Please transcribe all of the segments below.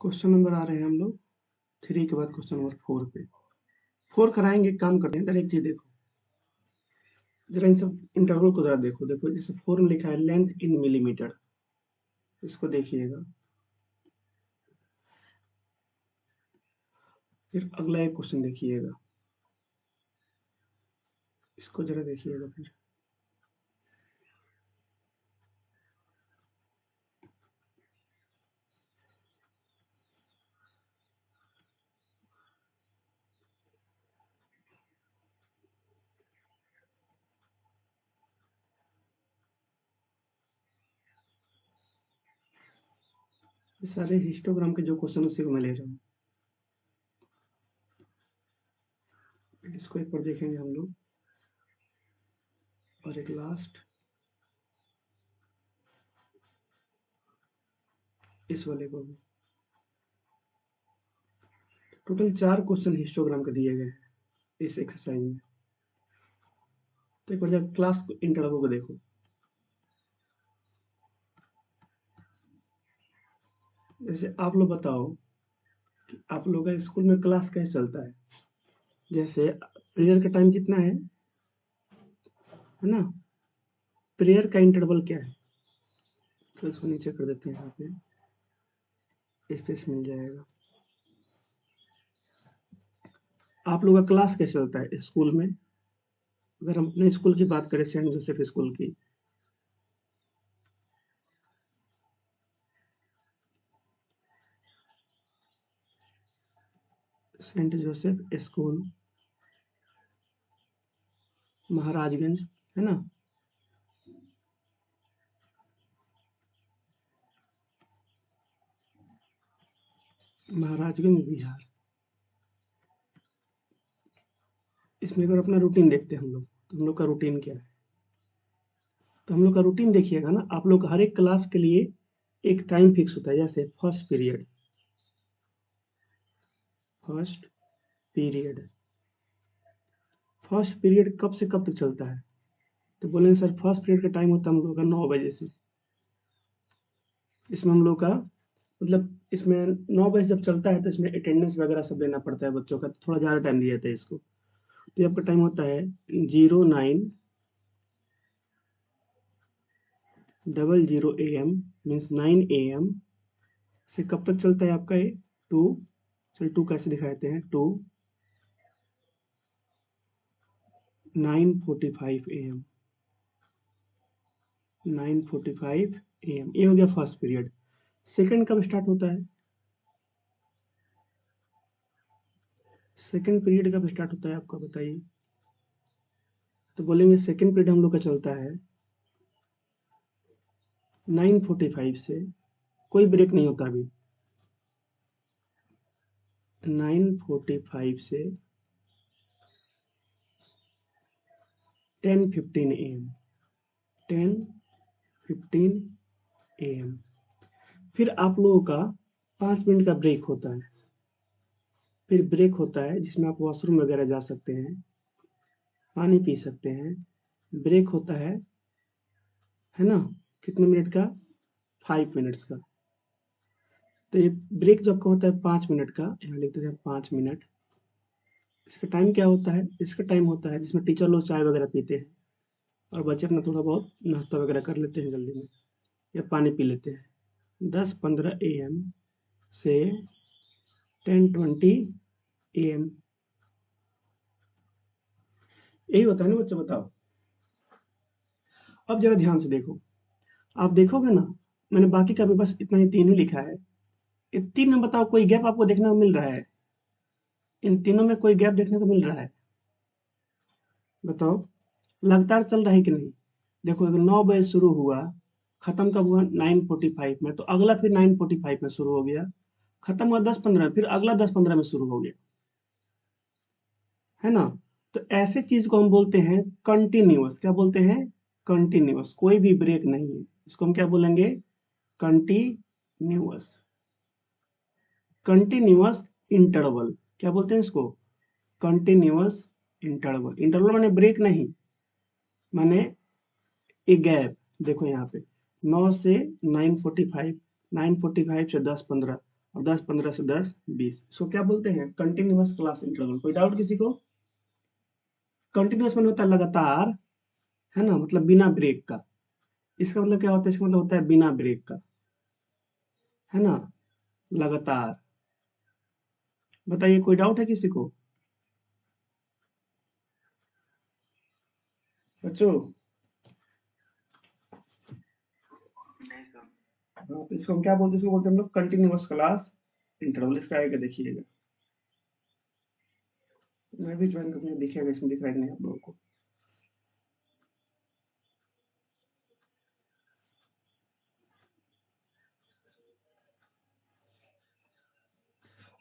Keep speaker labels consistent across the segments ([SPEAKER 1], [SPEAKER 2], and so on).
[SPEAKER 1] Question number आ रहे हैं हम लोग 3 के बाद क्वेश्चन नंबर 4 पे। 4 कराएंगे, एक काम करते हैं। जरा एक चीज देखो, जरा इन सब इंटरवल को जरा देखो। देखो जैसे 4 में लिखा है लेंथ इन मिलीमीटर, इसको देखिएगा। फिर अगला एक क्वेश्चन देखिएगा, इसको जरा देखिएगा। फिर ये सारे हिस्टोग्राम के जो क्वेश्चन उसी को मैं ले रहा हूँ। इसको एक बार देखेंगे हम लोग, और एक लास्ट इस वाले को भी। टोटल 4 क्वेश्चन हिस्टोग्राम के दिए गए हैं इस एक्सरसाइज में। तो एक बार जरा क्लास इंटरवल को देखो। जैसे आप लोग बताओ कि आप लोग का स्कूल में क्लास कैसे चलता है। जैसे प्रेयर का टाइम कितना है ना? प्रेयर का इंटरवल क्या है? तो इसको नीचे कर देते हैं, यहाँ पे स्पेस मिल जाएगा। आप लोग का क्लास कैसे चलता है स्कूल में? अगर हम अपने स्कूल की बात करें, सेंट जोसेफ स्कूल की, सेंट जोसेफ स्कूल महाराजगंज, है ना? महाराजगंज बिहार। इसमें अगर अपना रूटीन देखते हैं हम लोग, तो हम लोग का रूटीन क्या है? तो हम लोग का रूटीन देखिएगा ना, आप लोग हर एक क्लास के लिए एक टाइम फिक्स होता है। जैसे first period, first period first period कब से कब तक चलता है? तो बोलेंगे सर फर्स्ट पीरियड का टाइम होता है हम लोग का 9 बजे से। इसमें हम लोग का मतलब इसमें 9 बजे जब चलता है तो इसमें अटेंडेंस वगैरह सब लेना पड़ता है बच्चों का, तो थोड़ा ज़्यादा टाइम दिया जाता है इसको। तो ये आपका टाइम होता है 09:00 AM, मीन्स 9 AM से कब तक चलता है आपका ये? 2, चलिए 2 कैसे दिखाते हैं, 2 9:45 AM, 9:45 AM। ये हो गया फर्स्ट पीरियड। सेकंड कब स्टार्ट होता है? सेकंड पीरियड कब स्टार्ट होता है आपका, बताइए। तो बोलेंगे सेकंड पीरियड हम लोग का चलता है 9:45 से, कोई ब्रेक नहीं होता अभी। 9:45 से 10:15 AM, 10:15 AM। फिर आप लोगों का 5 मिनट का ब्रेक होता है। फिर ब्रेक होता है जिसमें आप वॉशरूम वगैरह जा सकते हैं, पानी पी सकते हैं। ब्रेक होता है ना? कितने मिनट का? 5 मिनट्स का। तो ये ब्रेक जब का होता है 5 मिनट का, यहाँ लिख देते हैं 5 मिनट। इसका टाइम क्या होता है? इसका टाइम होता है जिसमें टीचर लोग चाय वगैरह पीते हैं और बच्चे अपना थोड़ा बहुत नाश्ता वगैरह कर लेते हैं जल्दी में, या पानी पी लेते हैं। 10:15 AM से 10:20 AM, यही होता है ना बच्चे, बताओ। अब जरा ध्यान से देखो, आप देखोगे ना, मैंने बाकी का भी बस इतना ही 3 ही लिखा है। इन 3 में बताओ कोई गैप आपको देखने को मिल रहा है? इन तीनों में कोई गैप देखने को मिल रहा है? बताओ, लगातार चल रहा है कि नहीं? देखो अगर 9 बजे शुरू हुआ, खत्म कब हुआ? 9:45 में। तो अगला फिर 9:45 में शुरू हो गया, खत्म हुआ 10:15 में, फिर अगला 10:15 में शुरू हो गया, है ना? तो ऐसे चीज को हम बोलते हैं कंटिन्यूअस। क्या बोलते हैं? कंटिन्यूअस, कोई भी ब्रेक नहीं है। इसको हम क्या बोलेंगे? कंटिन्यूअस। कंटिन्यूअस इंटरवल, क्या बोलते हैं इसको? Continuous interval. इंटरवल माने ब्रेक नहीं, माने एक गैप। देखो यहाँ पे 9 से 9:45, 9:45 से 10:15, और 10 15 से 10 20, इसको क्या बोलते हैं? Continuous class interval. कोई डाउट किसी को? कंटिन्यूअस मतलब होता है लगातार, है ना, मतलब बिना ब्रेक का। इसका मतलब क्या होता है? इसका मतलब होता है बिना ब्रेक का, है ना, लगातार। बताइए, कोई डाउट है किसी को बच्चों? हाँ, तो इसको हम क्या बोलते हैं? इसको बोलते हैं हम लोग कंटिन्यूअस क्लास इंटरवल। इसका आएगा, देखिएगा। मैं भी ज्वाइन करूंगा, देखिएगा इसमें दिख रहा है कि नहीं आप लोगों को।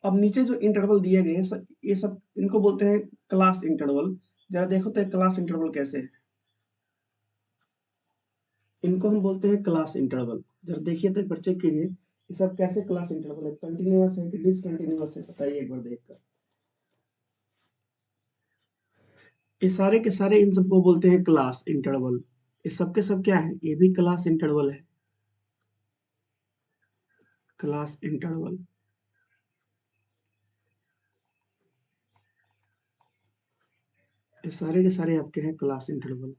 [SPEAKER 1] अब नीचे जो इंटरवल दिए गए हैं ये सब इनको बोलते हैं क्लास इंटरवल। जरा देखो तो क्लास इंटरवल कैसे है। इनको हम बोलते हैं क्लास इंटरवल। जरा देखिए तो एक बार चेक कीजिए, ये सब कैसे क्लास इंटरवल है? कंटिन्यूअस है कि डिसकंटिन्यूअस है? बताइए एक बार देखकर। ये सारे के सारे इन सबको बोलते हैं क्लास इंटरवल। ये सब के सब क्या है? ये भी क्लास इंटरवल है, क्लास इंटरवल। ये सारे के सारे आपके हैं क्लास इंटरवल।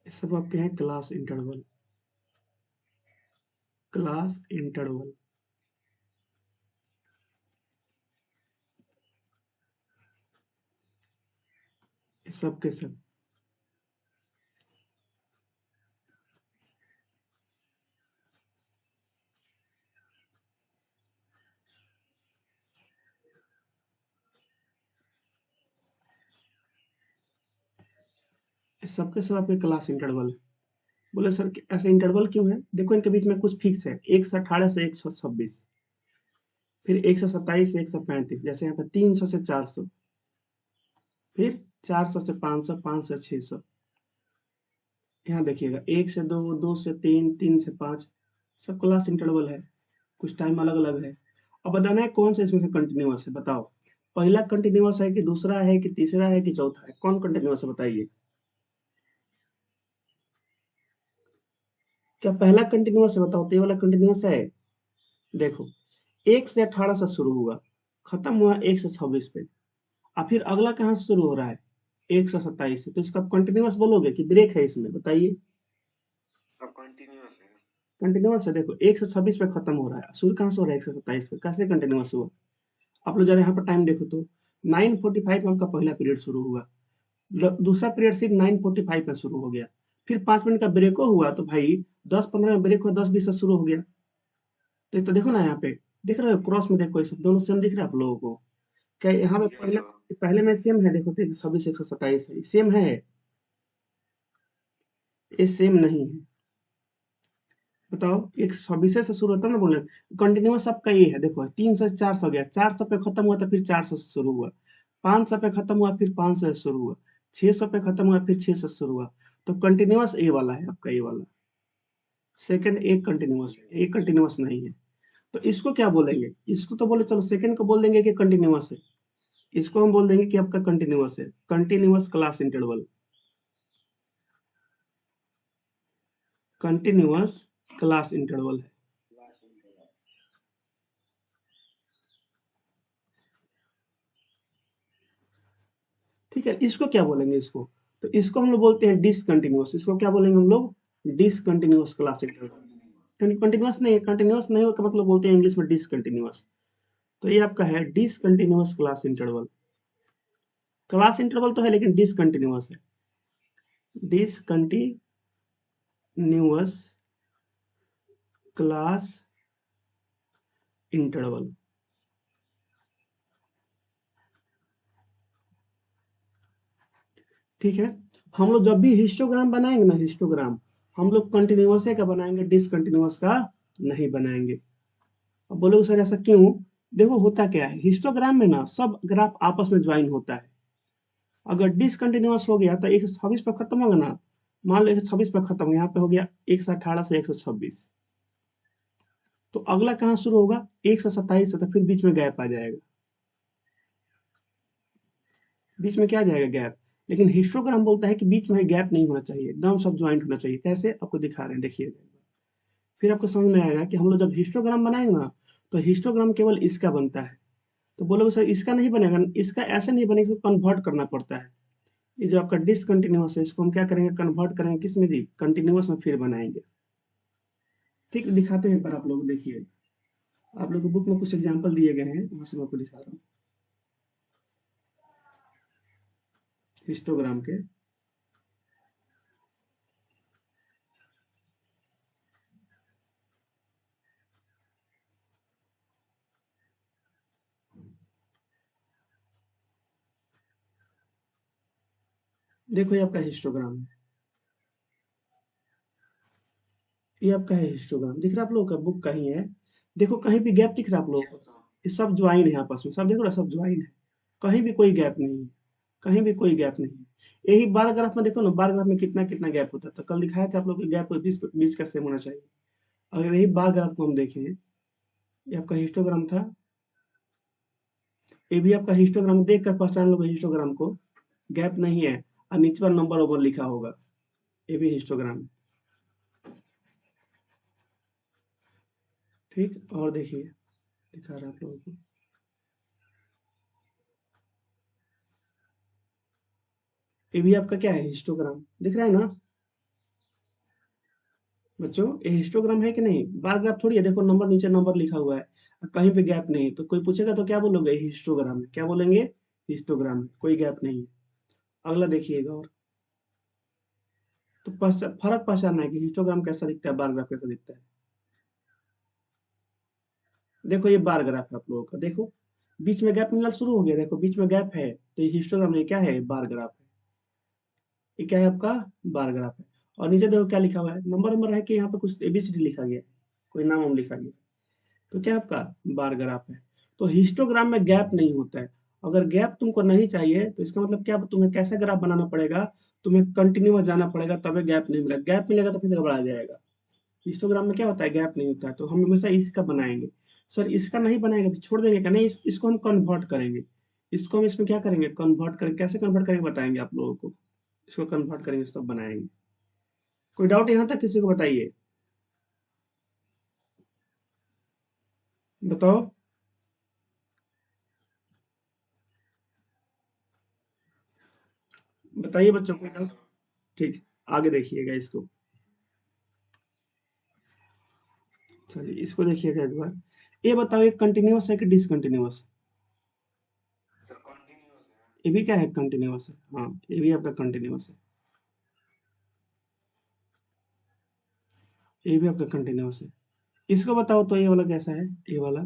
[SPEAKER 1] ये सब आपके हैं क्लास इंटरवल, क्लास इंटरवल। ये सब के सब ये सब के सब आपके क्लास इंटरवल है। बोले सर कि ऐसे इंटरवल क्यों है? देखो इनके बीच में कुछ फिक्स है, 118 से 126, फिर 127 से 135, जैसे यहाँ पे 300 से 400, फिर 400 से 500, 500 से 600। यहाँ देखिएगा 1 से 2, 2 से 3, 3 से 5, सब क्लास इंटरवल है। कुछ टाइम अलग अलग है। अब बताना है कौन सा इसमें से कंटिन्यूअस है, बताओ। पहला कंटिन्यूअस है कि दूसरा है कि तीसरा है कि चौथा है? कौन कंटिन्यूअस है बताइए? क्या पहला कंटिन्यूअस है? बताओ तो ये वाला कंटिन्यूअस है। देखो, 1 से 18 से शुरू हुआ, खत्म हुआ 126 पे, और फिर अगला कहाँ से शुरू हो रहा है? 127 से। तो इसका कंटिन्यूअस बोलोगे कि ब्रेक है इसमें? बताइए। कंटिन्यूअस है। देखो 126 पे खत्म हो रहा है, शुरू कहाँ से हो रहा है? 127 पे। कैसे कंटिन्यूअस हुआ? आप लोग जरा यहाँ पर टाइम देखो तो 9:45 में आपका पहला पीरियड शुरू हुआ, दूसरा पीरियड सिर्फ 9:45 में शुरू हो गया, फिर 5 मिनट का ब्रेको हुआ, तो भाई 10:15 में ब्रेक हुआ, 10:20 से शुरू हो गया। तो देखो ना यहाँ पे, देख रहे हो क्रॉस में? देखो ये सब दोनों सेम दिख रहा है आप लोगों को? क्या यहाँ पे पहले पहले में सेम है? देखो तो 26 127 है, सेम है? ये सेम नहीं है। बताओ, एक 26 से शुरू होता है ना बोले। कंटिन्यूअस आपका ये है, देखो 300 से 400 गया, 400 पे खत्म हुआ तो फिर 400 से शुरू हुआ, 500 पे खत्म हुआ फिर 500 से शुरू हुआ, 600 पे खत्म हुआ फिर 600 से शुरू हुआ। तो कंटिन्यूअस ए वाला है आपका, ये वाला। सेकंड एक कंटिन्यूअस है, एक कंटिन्यूअस नहीं है। तो इसको क्या बोलेंगे? इसको तो बोले चलो सेकंड को बोल देंगे कि कंटिन्यूअस है। इसको हम बोल देंगे कि आपका कंटिन्यूअस है, continuous class interval, continuous class interval है। ठीक है, इसको क्या बोलेंगे? इसको तो इसको हम लोग बोलते हैं डिसकंटिन्यूअस। इसको क्या बोलेंगे हम लोग? Discontinuous class interval. कंटिन्यूअस नहीं, कंटिन्यूअस नहीं होगा मतलब बोलते हैं इंग्लिश में डिसकंटिन्यूअस। तो ये आपका है discontinuous class interval. Class interval तो है लेकिन डिसकंटिन्यूअस है, डिसकंटिन्यूअस क्लास इंटरवल। ठीक है। हम लोग जब भी हिस्टोग्राम बनाएंगे ना, हिस्टोग्राम, हम लोग कंटिन्यूअस का बनाएंगे, डिसकंटिन्यूअस का नहीं बनाएंगे। अब बोलोगे सर ऐसा क्यों? देखो होता क्या है, हिस्टोग्राम में ना सब ग्राफ आपस में ज्वाइन होता है। अगर डिसकंटिन्यूअस हो गया तो 126 पे खत्म होगा ना, मान लो 126 पे खत्म, यहाँ पे हो गया 118 से 126, तो अगला कहाँ शुरू होगा? 127 से, तो फिर बीच में गैप आ जाएगा। बीच में क्या आ जाएगा? गैप। लेकिन हिस्टोग्राम बोलता है कि बीच में गैप नहीं होना चाहिए, एकदम सब ज्वाइंट होना चाहिए। कैसे? आपको दिखा रहे हैं, देखिएगा। फिर आपको समझ में आएगा कि हम लोग जब हिस्टोग्राम बनाएंगे ना, तो हिस्टोग्राम केवल इसका बनता है। तो बोलोगे सर इसका नहीं बनेगा, इसका ऐसे नहीं बनेगा, इसको कन्वर्ट करना पड़ता है। ये जो आपका डिसकंटिन्यूअस है, इसको हम क्या करेंगे? कन्वर्ट करेंगे किस में जी? कंटिन्यूअस में फिर बनाएंगे। ठीक, दिखाते हैं, पर आप लोग देखिए, आप लोग को बुक में कुछ एग्जाम्पल दिए गए हैं, वहां से मैं आपको दिखा रहा हूँ हिस्टोग्राम के। देखो ये आपका हिस्टोग्राम है, ये आपका है हिस्टोग्राम, दिख रहा है आप लोगों का? बुक का ही है। देखो कहीं भी गैप दिख रहा है आप लोगों को? ये सब ज्वाइन है आपस में, सब देखो ना, सब ज्वाइन है, कहीं भी कोई गैप नहीं है, कहीं भी कोई गैप नहीं है। यही बार ग्राफ में देखो ना, बार ग्राफ में कितना कितना गैप होता था, कल दिखाया था आप लोग, गैप बीच बीच का सेम होना चाहिए। अगर यही बार ग्राफ को हम देखें, ये आपका हिस्टोग्राम था, ये भी आपका हिस्टोग्राम, देख कर पहचान लो हिस्टोग्राम को, गैप नहीं है, और नीचे पर नंबर ओवर लिखा होगा, ये भी हिस्टोग्राम है। ठीक, और देखिए, दिखा रहा आप लोगों को, ये भी आपका क्या है? हिस्टोग्राम, दिख रहा है ना बच्चों? ये हिस्टोग्राम है कि नहीं? बार ग्राफ थोड़ी है, देखो नंबर नीचे नंबर लिखा हुआ है, और कहीं पे गैप नहीं है, तो कोई पूछेगा तो क्या बोलोगे? हिस्टोग्राम है। क्या बोलेंगे? हिस्टोग्राम है, कोई गैप नहीं है। अगला देखिएगा, और तो फर्क पहचानना है कि हिस्टोग्राम कैसा दिखता है, बार ग्राफ कैसा दिखता है। देखो ये बार ग्राफ है आप लोगों का, देखो बीच में गैप मिलना शुरू हो गया, देखो बीच में गैप है, तो ये हिस्टोग्राम नहीं, क्या है? बार ग्राफ है। ये क्या है आपका? बार ग्राफ है। और नीचे देखो क्या लिखा हुआ है, नंबर नंबर है कि यहाँ पे कुछ एबीसीडी लिखा गया है, कोई नाम वाम लिखा गया है। तो क्या आपका? बार ग्राफ है। तो हिस्टोग्राम में गैप नहीं होता है। अगर गैप तुमको नहीं चाहिए, तो इसका मतलब क्या? तुम्हें कैसा ग्राफ बनाना पड़ेगा? तुम्हें कंटिन्यूअस जाना पड़ेगा, तबे गैप नहीं मिलेगा। गैप मिलेगा तो फिर घबरा जाएगा। हिस्टोग्राम में क्या होता है? गैप नहीं होता है, तो हम हमेशा इसका बनाएंगे। सर इसका नहीं बनाएंगे तो छोड़ देंगे क्या? नहीं, इसको हम कन्वर्ट करेंगे, इसको हम इसमें क्या करेंगे? कन्वर्ट करेंगे। कैसे कन्वर्ट करेंगे बताएंगे आप लोगों को, इसको कन्वर्ट करेंगे तब बनाएंगे। कोई डाउट यहाँ तक किसी को? बताइए, बताओ, बताइए बच्चों, कोई डाउट? ठीक, आगे देखिएगा इसको, चलिए इसको देखिएगा एक बार। ये बताओ, ये कंटिन्यूअस है कि डिसकंटिन्यूअस? ये भी क्या है? कंटिन्यूअस है, हाँ ये भी आपका कंटिन्यूअस है, ये भी आपका कंटिन्यूअस है। इसको बताओ तो, ये वाला कैसा है? ये वाला,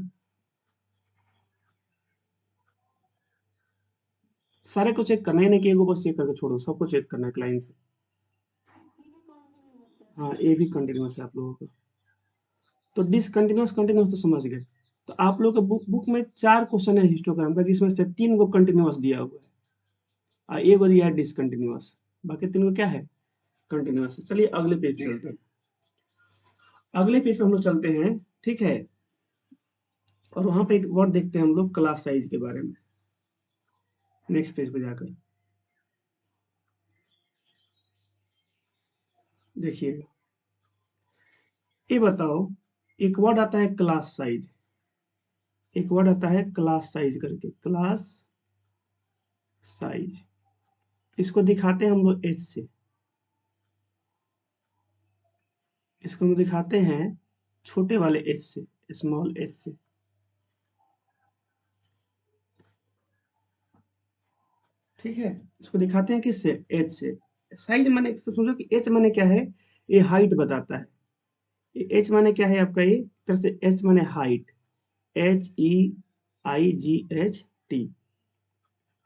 [SPEAKER 1] सारे को चेक करना है, नहीं कि एगो बस चेक करके छोड़ो, सबको चेक करना है एक लाइन से। हाँ ये भी कंटिन्यूअस है आप लोगों का। तो डिसकंटिन्यूअस कंटिन्यूअस तो समझ गए। तो आप लोग के बुक में 4 क्वेश्चन है हिस्टोग्राम का, जिसमें से 3 गो कंटिन्यूअस दिया हुआ है, और एक गो दिया है डिसकंटिन्यूअस, बाकी 3 गो क्या है? कंटिन्यूअस है। चलिए अगले पेज पे चलते हैं, अगले पेज पे हम लोग चलते हैं, ठीक है। और वहां पे एक वर्ड देखते हैं हम लोग, क्लास साइज के बारे में, नेक्स्ट पेज पे जाकर देखिएगा। ये बताओ, एक वर्ड आता है क्लास साइज, एक वर्ड आता है क्लास साइज करके, क्लास साइज, इसको दिखाते हैं हम लोग एच से, इसको हम दिखाते हैं छोटे वाले एच से, स्मॉल एच से। ठीक है, इसको दिखाते हैं किससे? एच से। साइज माने समझो कि एच माने क्या है? ये हाइट बताता है। ये एच माने क्या है आपका? ये एक तरह से एच माने हाइट, HEIGHT।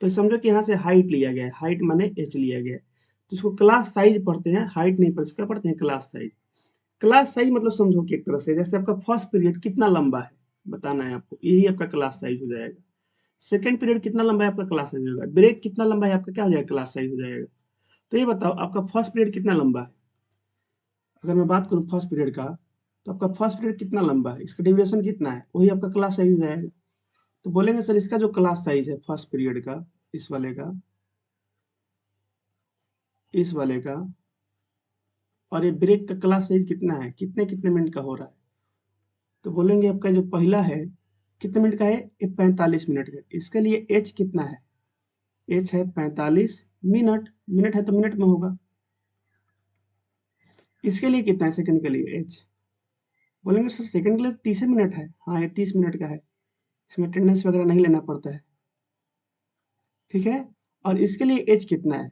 [SPEAKER 1] तो समझो कि यहाँ से हाइट लिया गया है, हाइट माने एच लिया गया है, तो इसको क्लास साइज पढ़ते हैं, हाइट नहीं पढ़ते, क्या पढ़ते हैं? Class size. क्लास साइज मतलब समझो कि एक तरह से जैसे आपका फर्स्ट पीरियड कितना लंबा है बताना है आपको, यही आपका क्लास साइज हो जाएगा। सेकंड पीरियड कितना लंबा है आपका? क्लास साइज होगा। ब्रेक कितना लंबा है आपका? क्या हो जाएगा? क्लास साइज हो जाएगा। तो ये बताओ आपका फर्स्ट पीरियड कितना लंबा है? अगर मैं बात करूं फर्स्ट पीरियड का, तो आपका फर्स्ट पीरियड कितना लंबा है, इसका ड्यूरेशन कितना है, वही आपका क्लास साइज हो जाएगा। तो बोलेंगे सर इसका जो क्लास साइज है फर्स्ट पीरियड का, इस वाले का, इस वाले का, और ये ब्रेक का क्लास साइज कितना है, कितने कितने मिनट का हो रहा है। तो बोलेंगे आपका जो पहला है कितने मिनट का है, ये 45 मिनट का। इसके लिए एच कितना है, एच है 45 मिनट, मिनट है तो मिनट में होगा। इसके लिए कितना है सेकंड के लिए एच, बोलेंगे सर सेकंड के लिए 30 मिनट है। हाँ, ये 30 मिनट का है, इसमें अटेंडेंस वगैरह नहीं लेना पड़ता है, ठीक है। और इसके लिए एच कितना है,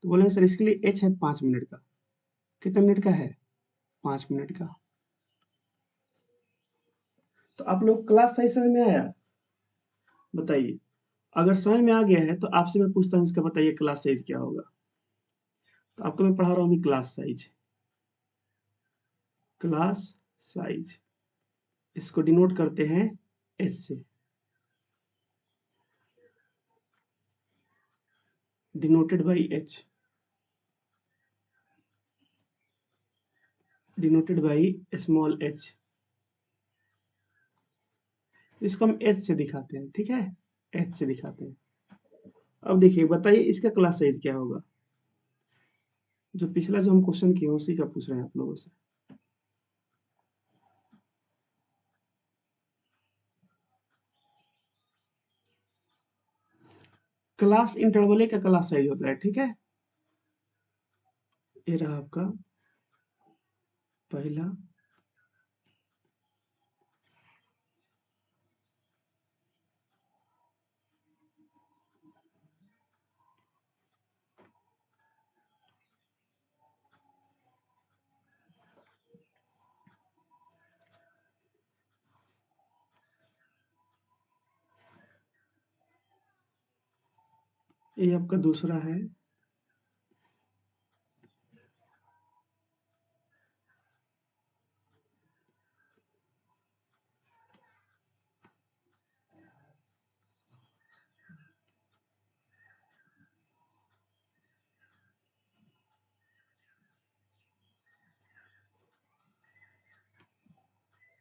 [SPEAKER 1] तो बोलेंगे सर इसके लिए एच है 5 मिनट का। कितने मिनट का है, 5 मिनट का। तो आप लोग क्लास सही समझ में आया, बताइए। अगर समझ में आ गया है तो आपसे मैं पूछता हूँ इसका, बताइए क्लास साइज क्या होगा। तो आपको मैं पढ़ा रहा हूँ अभी क्लास साइज, क्लास साइज इसको डिनोट करते हैं एच से, denoted by H, denoted by small H. इसको हम एच से दिखाते हैं, ठीक है, एच से दिखाते हैं। अब देखिए, बताइए इसका क्लास साइज क्या होगा। जो पिछला जो हम क्वेश्चन किए उसी का पूछ रहे हैं आप लोगों से। क्लास इंटरवल का क्लास साइज होता है, ठीक है। ये रहा आपका पहला, ये आपका दूसरा है,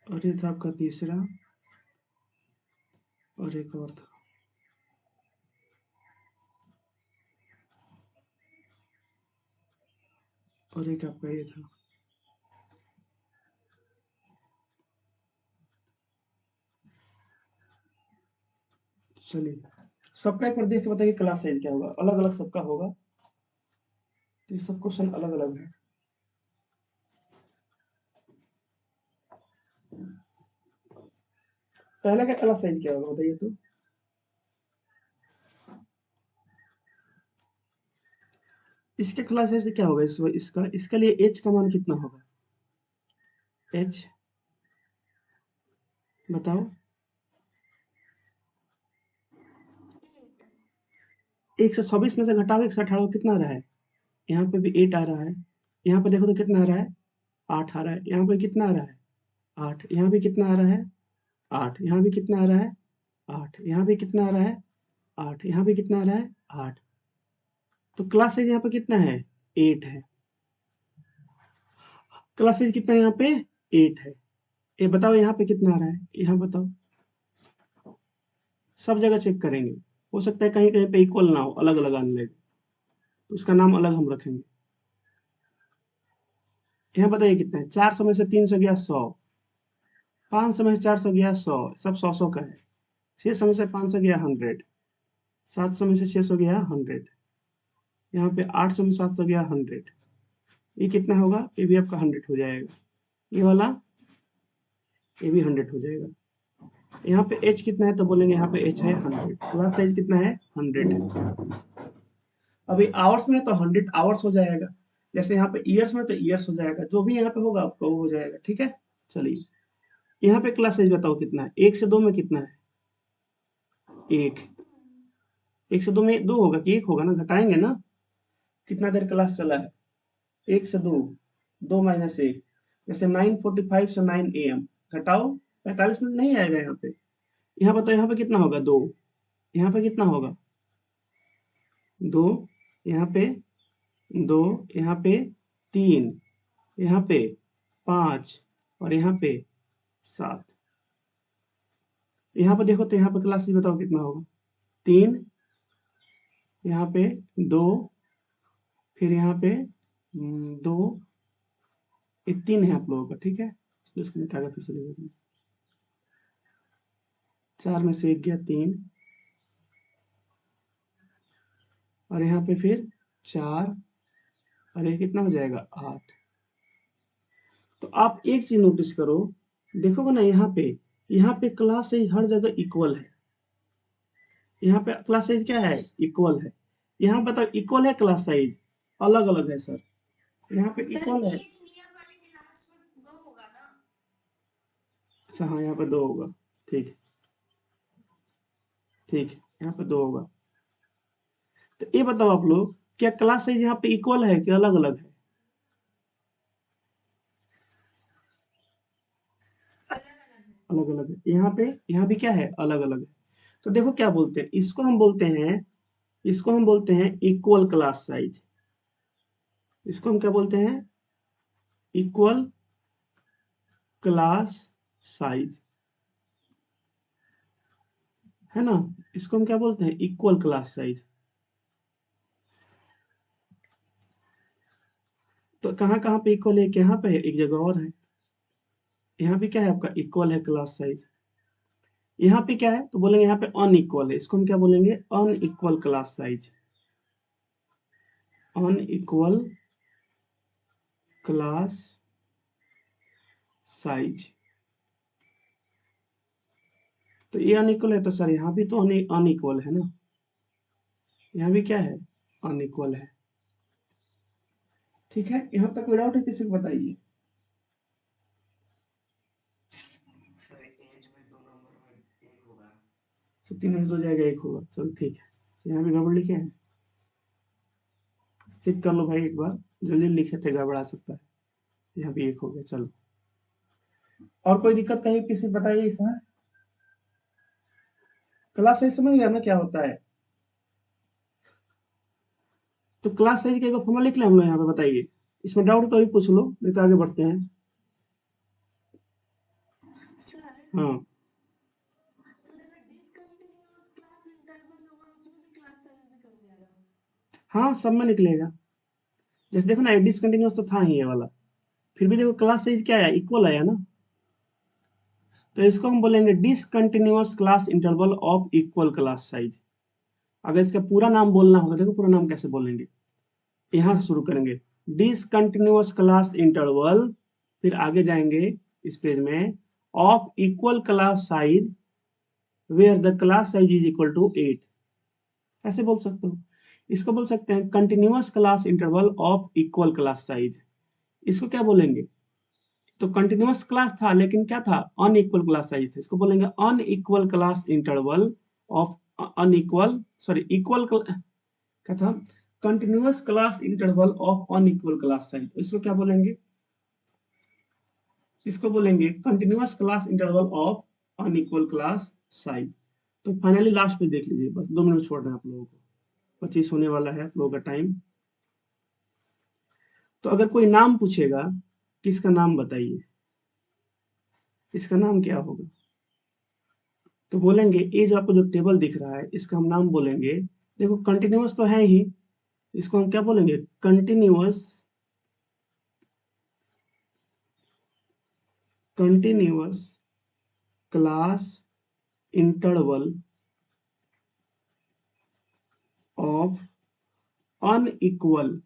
[SPEAKER 1] और ये था आपका तीसरा, और एक और था, और एक आपका ये था। चलिए, सबका एक बार देख के बताइए क्लास साइज क्या होगा। अलग अलग सबका होगा, तो ये सब क्वेश्चन अलग अलग है। पहला का क्लास साइज क्या होगा बताइए तो। इसके क्लास साइज क्या होगा, इसका इसके लिए एच का मान कितना होगा, एच बताओ। 126 में से घटाओ 118, कितना आ रहा है, यहाँ पे भी 8 आ रहा है। यहाँ पे देखो तो कितना आ रहा है, 8 आ रहा है। यहाँ पे कितना आ रहा है, 8। यहाँ भी कितना आ रहा है, 8। यहाँ भी कितना आ रहा है, 8। यहाँ भी कितना आ रहा है, 8। यहाँ भी कितना आ रहा है, 8। तो क्लास साइज यहाँ पे कितना है, 8 है। क्लास साइज कितना है यहाँ पे, 8 है। ये बताओ यहाँ पे कितना आ रहा है, यहाँ बताओ। सब जगह चेक करेंगे, हो सकता है कहीं कहीं पे इक्वल ना हो, अलग अलग आने लगे, तो उसका नाम अलग हम रखेंगे। यहाँ बताइए कितना है, 400 में से 300 गया 100, 500 में से 400 गया 100, सब 100 का है। 600 में से 500 गया 100, 700 में से 600 गया 100, यहाँ पे 800 में 700 गया 100। ये कितना होगा, ये भी आपका 100 हो जाएगा। ये वाला, ये भी 100 हो जाएगा। यहाँ पे एच कितना है, तो बोलेंगे यहाँ पे एच है 100। क्लास साइज कितना है, 100 है। अभी आवर्स में है तो 100 आवर्स हो जाएगा। जैसे यहाँ पे ईयर्स में तो ईयर्स हो जाएगा, जो भी यहाँ पे होगा आपका वो हो जाएगा, ठीक है। चलिए, यहाँ पे क्लास साइज बताओ कितना है, 1 से 2 में कितना है, 1। 1 से 2 में 2 होगा कि 1 होगा ना, घटाएंगे ना। कितना देर क्लास चला है, 1 से 2, 2 माइनस 1। जैसे 9:45 से 9 AM, घटाओ 45 मिनट नहीं आएगा यहाँ पे। यहाँ बताओ यहाँ पे कितना होगा, 2। यहाँ पे कितना होगा, 2। यहाँ पे 2, यहाँ पे 3, यहाँ पे 5, और यहाँ पे 7। यहाँ पे देखो तो यहाँ पे क्लास साइज बताओ कितना होगा, 3, यहाँ पे 2, फिर यहाँ पे 2, ये 3 है आप लोगों का, ठीक है। चलो इसको मिटा के फिर से लिख देते हैं। 4 में से 1 गया 3, और यहाँ पे फिर 4, और ये कितना हो जाएगा 8। तो आप एक चीज नोटिस करो, देखोगे ना यहाँ पे क्लास साइज हर जगह इक्वल है। यहाँ पे क्लास साइज क्या है, इक्वल है। यहाँ बताओ इक्वल है क्लास साइज, अलग अलग है सर। यहाँ पे इक्वल है। अच्छा हाँ, यहाँ पे 2 होगा, ठीक है, ठीक है, यहाँ पे 2 होगा। तो ये बताओ आप लोग, क्या क्लास साइज यहाँ पे इक्वल है कि अलग अलग है? अलग अलग है। यहाँ भी क्या है, अलग अलग है। तो देखो क्या बोलते हैं, इसको हम बोलते हैं इक्वल क्लास साइज। इसको हम क्या बोलते हैं, इक्वल क्लास साइज, है ना। इसको हम क्या बोलते हैं, इक्वल क्लास साइज। तो कहाँ कहाँ पे इक्वल है, यहाँ पे है, एक जगह और है। यहाँ भी क्या है आपका, इक्वल है क्लास साइज। यहाँ पे क्या है, तो बोलेंगे यहाँ पे अनइक्वल है। इसको हम क्या बोलेंगे, unequal class size. Unequal class size. तो ये अनइक्वल है, तो सर यहाँ भी तो अनइक्वल है ना। यहाँ भी क्या है, अनइक्वल है। ठीक है, यहाँ तक कोई डाउट है किसी को, बताइए। तो 3 में से 2 जाएगा, 1 होगा, चलो ठीक है। यहाँ भी गड़बड़ लिखे हैं, चेक कर लो भाई एक बार, जल्दी लिखे थे, गड़बड़ा सकता है। यहाँ भी 1 हो गया, चलो। और कोई दिक्कत कहीं किसी, बताइए इसमें। क्लास साइज समझ गया ना क्या होता है। तो क्लास साइज का एक फॉर्मूला लिख लें हम लोग यहाँ पे, बताइए। इसमें डाउट तो अभी पूछ लो, नहीं तो आगे बढ़ते हैं। हाँ हाँ, सब में निकलेगा। जैसे देखो ना, डिसकंटिन्यूअस तो था ही ये वाला, फिर भी देखो क्लास साइज क्या आया, इक्वल आया ना। तो इसको हम बोलेंगे discontinuous class interval of equal class size. अगर इसका पूरा नाम बोलना होगा, देखो पूरा नाम कैसे बोलेंगे, यहाँ से शुरू करेंगे, डिसकंटिन्यूअस क्लास इंटरवल, फिर आगे जाएंगे इस पेज में, of equal class size where the class size is equal to 8। ऐसे बोल सकते हो। इसको बोल सकते हैं continuous class interval of equal class size. इसको क्या बोलेंगे, तो कंटिन्यूअस क्लास था लेकिन क्या था, अनइक्वल क्लास साइज था। इसको बोलेंगे unequal class interval of unequal, sorry equal, क्या था, continuous class interval of unequal class size. इसको क्या बोलेंगे, इसको बोलेंगे continuous class interval of unequal class size. तो फाइनली लास्ट में देख लीजिए, बस 2 मिनट छोड़ रहे हैं आप लोगों को, 25 होने वाला है आप लोगों का टाइम। तो अगर कोई नाम पूछेगा कि इसका नाम बताइए, इसका नाम क्या होगा, तो बोलेंगे ये जो आपको जो टेबल दिख रहा है, इसका हम नाम बोलेंगे, देखो कंटिन्यूअस तो है ही, इसको हम क्या बोलेंगे, continuous, continuous class interval of unequal,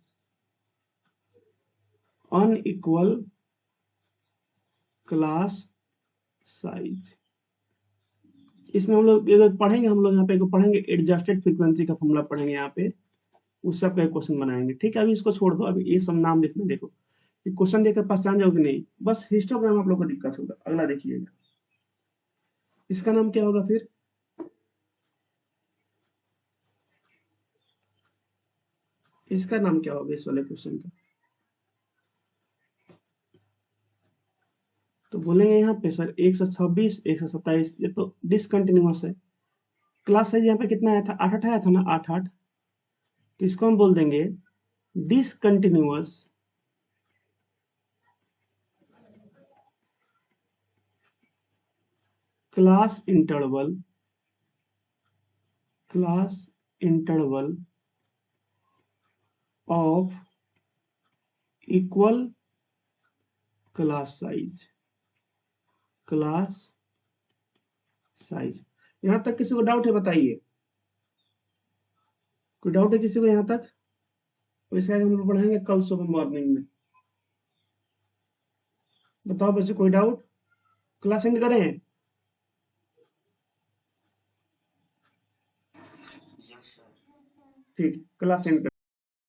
[SPEAKER 1] unequal class size. इसमें हम लोग अगर पढ़ेंगे, हम लोग यहाँ पे पढ़ेंगे एडजस्टेड फ्रीक्वेंसी का फॉर्मूला पढ़ेंगे यहाँ पे, उससे आपका क्वेश्चन बनाएंगे। ठीक है, अभी इसको छोड़ दो, अभी ये सब नाम लिखना, देखो कि क्वेश्चन देखकर पहचान जाओगे नहीं, बस हिस्टोग्राम आप लोग को दिक्कत होगा। अगला देखिएगा, इसका नाम क्या होगा फिर, इसका नाम क्या होगा इस वाले क्वेश्चन का, तो बोलेंगे यहाँ पे सर 126, 127, ये तो डिसकंटिन्यूअस है। क्लास साइज यहाँ पे कितना आया था, 8 आया था ना, 8 तो इसको हम बोल देंगे discontinuous class interval, class interval of equal class size. Class size. यहां तक किसी को डाउट है बताइए? कोई डाउट है किसी को यहां तक? वैसे हम लोग पढ़ेंगे कल सुबह मॉर्निंग में। बताओ बच्चों, कोई डाउट? क्लास एंड करें? ठीक, क्लास एंड